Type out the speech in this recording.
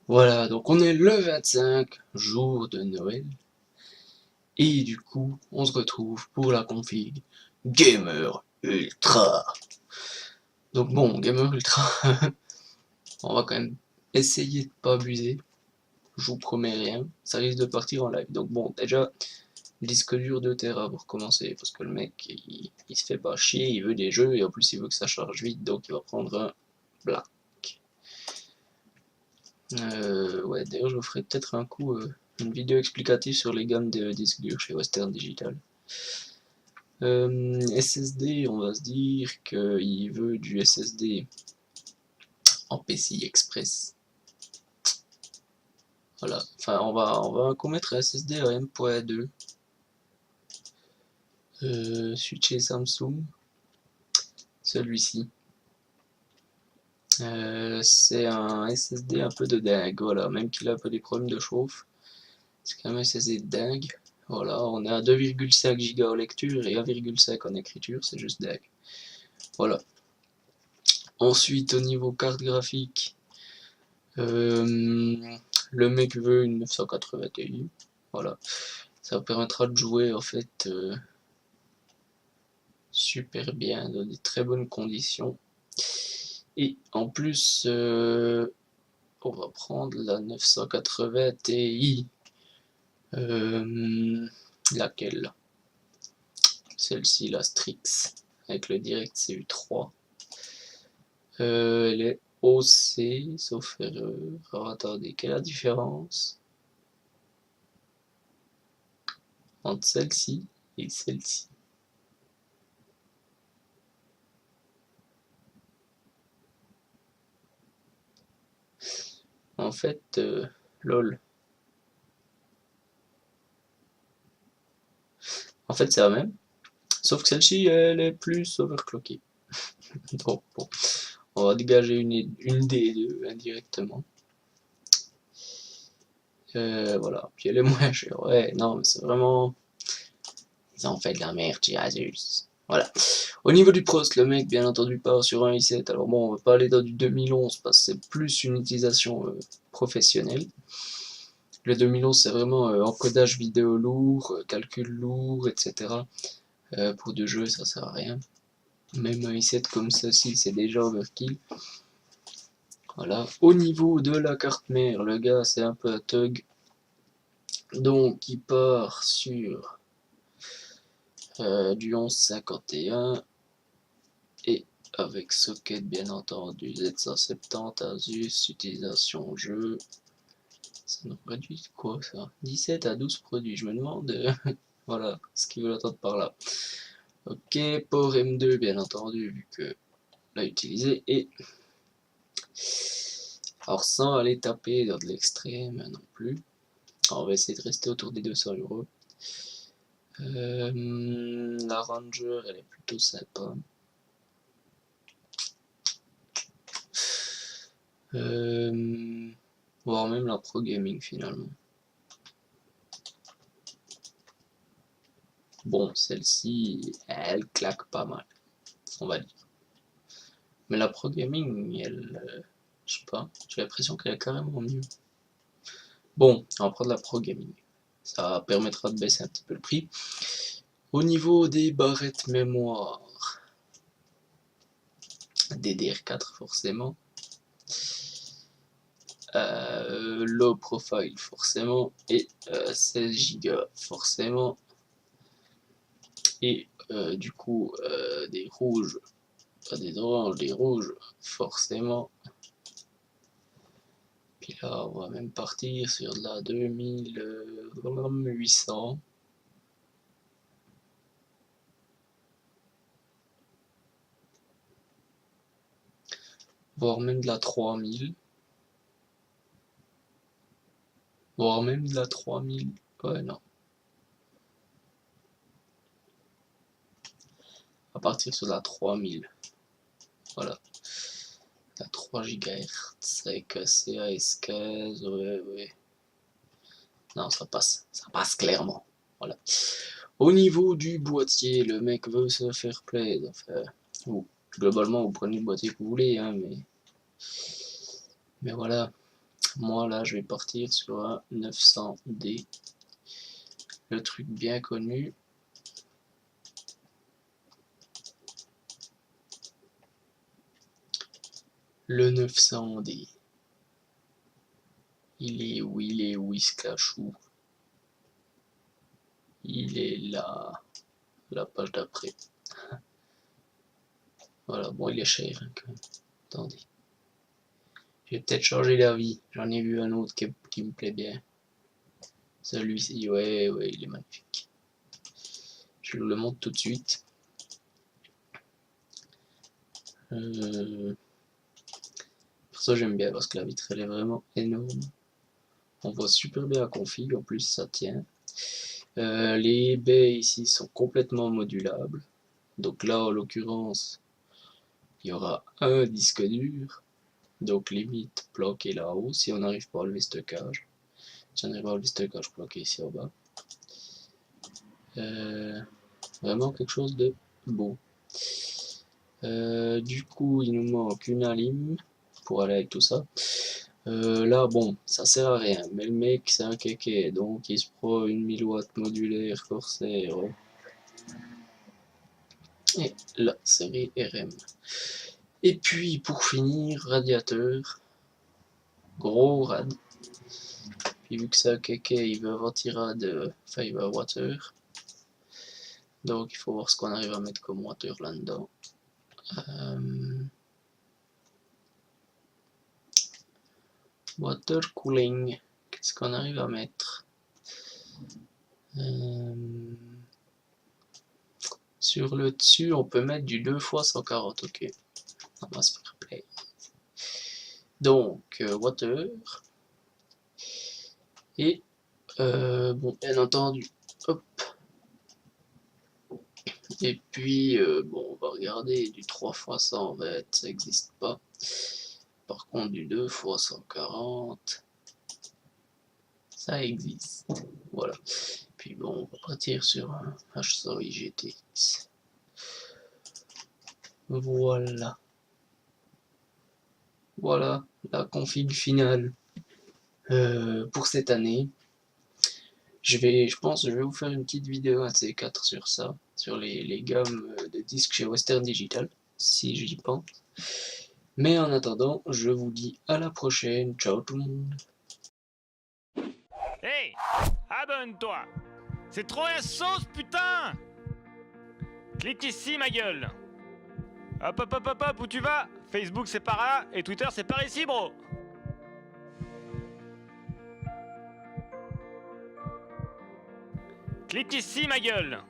Voilà, donc on est le 25, jour de Noël, et du coup, on se retrouve pour la config Gamer Ultra. Donc bon, Gamer Ultra, on va quand même essayer de pas abuser, je vous promets rien, ça risque de partir en live. Donc bon, déjà, disque dur de Tera pour commencer, parce que le mec, il se fait pas chier, il veut des jeux, et en plus il veut que ça charge vite, donc il va prendre un Black. Ouais, d'ailleurs je vous ferai peut-être un coup une vidéo explicative sur les gammes de disques durs chez Western Digital. SSD, on va se dire qu'il veut du SSD en PCI Express. Voilà, enfin on va commettre SSD à M.2. Switcher Samsung, celui-ci. C'est un SSD un peu de dingue, voilà, même qu'il a un peu des problèmes de chauffe. C'est quand même un SSD de dingue. Voilà, on est à 2,5 Go en lecture et 1,5 en écriture, c'est juste dingue. Voilà. Ensuite, au niveau carte graphique, le mec veut une 980 Ti. Voilà. Ça permettra de jouer en fait super bien, dans des très bonnes conditions. Et en plus, on va prendre la 980 Ti. Laquelle? Celle-ci, la Strix, avec le DirectCU 3. Elle est OC, sauf erreur. Alors attendez, quelle est la différence entre celle-ci et celle-ci? En fait, lol. En fait, c'est la même, sauf que celle-ci, elle est plus overclockée. Donc, bon, on va dégager une des deux indirectement. Voilà, puis elle est moins chère. Ouais, non, mais c'est vraiment. Ils ont fait de la merde chez Asus. Voilà. Au niveau du pros, le mec, bien entendu, part sur un i7. Alors bon, on va pas aller dans du 2011 parce que c'est plus une utilisation professionnelle. Le 2011, c'est vraiment encodage vidéo lourd, calcul lourd, etc. Pour du jeu, ça sert à rien. Même un i7 comme ceci, c'est déjà overkill. Voilà. Au niveau de la carte mère, le gars, c'est un peu un thug. Donc, il part sur du 1151 et avec socket bien entendu Z170 Asus, utilisation jeu. Ça nous réduit quoi ça? 17 à 12 produits, je me demande voilà ce qu'ils veulent attendre par là. Ok, port M2 bien entendu vu que l'a utilisé et alors sans aller taper dans de l'extrême non plus. Alors, on va essayer de rester autour des 200 €. La Ranger elle est plutôt sympa. Voire même la Pro Gaming finalement. Bon, celle-ci, elle claque pas mal, on va dire. Mais la Pro Gaming, elle, je sais pas, j'ai l'impression qu'elle est carrément mieux. Bon, on va prendre la Pro Gaming. Ça permettra de baisser un petit peu le prix. Au niveau des barrettes mémoire, DDR4 forcément. Low profile forcément. Et 16 Go forcément. Et du coup, des rouges, pas des oranges, des rouges forcément. Puis là, on va même partir sur de la 2800. Voire même de la 3000. Voire même de la 3000. Ouais, non. On va partir sur la 3000. Voilà. La 3 GHz avec CAS15. Ouais, ouais. Non, ça passe. Ça passe clairement. Voilà. Au niveau du boîtier, le mec veut se faire plaisir. Enfin, globalement, vous prenez le boîtier que vous voulez, hein, mais voilà. Moi là je vais partir sur un 900D. Le truc bien connu. Le 900D. Il est où il se cache où? Il est là. La page d'après. Voilà, bon il est cher hein, quand même. Attendez. J'ai peut-être changé d'avis. J'en ai vu un autre qui me plaît bien. Celui-ci, ouais, il est magnifique. Je vous le montre tout de suite. Pour ça j'aime bien parce que la vitre elle est vraiment énorme. On voit super bien la config, en plus ça tient. Les baies ici sont complètement modulables. Donc là en l'occurrence, il y aura un disque dur. Donc limite bloqué là-haut si on n'arrive pas à lever stockage. Si on n'arrive pas à lever stockage, bloqué ici en bas. Vraiment quelque chose de beau. Du coup, il nous manque une alim pour aller avec tout ça. Là, bon, ça sert à rien, mais le mec, c'est un kéké, donc il se prend une 1000 watts modulaire Corsair. Et la série RM. Et puis, pour finir, radiateur. Gros rad. Puis, vu que c'est un kéké, il veut avoir tirade, enfin, il veut avoir water. Donc, il faut voir ce qu'on arrive à mettre comme water là-dedans. Water cooling, qu'est-ce qu'on arrive à mettre? Sur le dessus, on peut mettre du 2 x 140, ok. On va se faire play. Donc, water. Et, bon, bien entendu, hop. Et puis, bon, on va regarder du 3 x 120, ça n'existe pas. Par contre, du 2 x 140, ça existe. Voilà. Puis bon, on va partir sur un H100i GTX. Voilà. Voilà la config finale pour cette année. Je pense que je vais vous faire une petite vidéo un de ces 4 sur ça, sur les gammes de disques chez Western Digital, si j'y pense. Mais en attendant, je vous dis à la prochaine. Ciao tout le monde. Hey, abonne-toi. C'est trop la sauce, putain. Clique ici, ma gueule. Hop, hop, hop, hop, hop, où tu vas? Facebook, c'est par là, et Twitter, c'est par ici, bro. Clique ici, ma gueule.